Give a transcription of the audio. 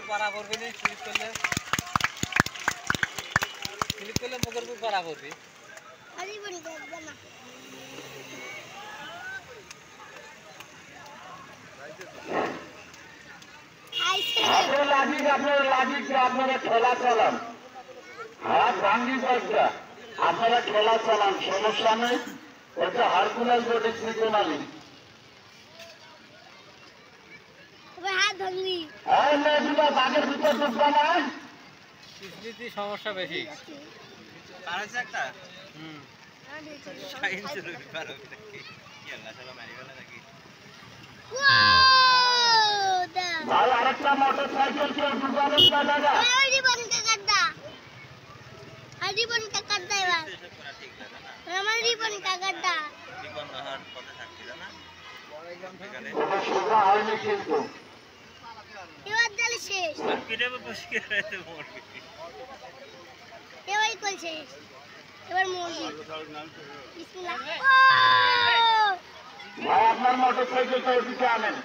পাড়া পড়বে না, ক্লিক করলে মুখের পাড়া পড়বে। আপনারা খেলা চালান, হাত ভাঙ্গি কয়েকটা, আপনারা খেলা চালান, সমস্যা নেই। এটা হারকুলাস বডি ত্রিকোণালী। বাঘের ভিতর ঢুকবা না, সমস্যা বেশি। ভাই আরেকটা মোটর সাইকেল কেউ ঢুকাবেন না দাদা। সোজা হয়নি কিন্তু ভাই আপনার মোটর সাইকেলটা ওদিকে আনেন।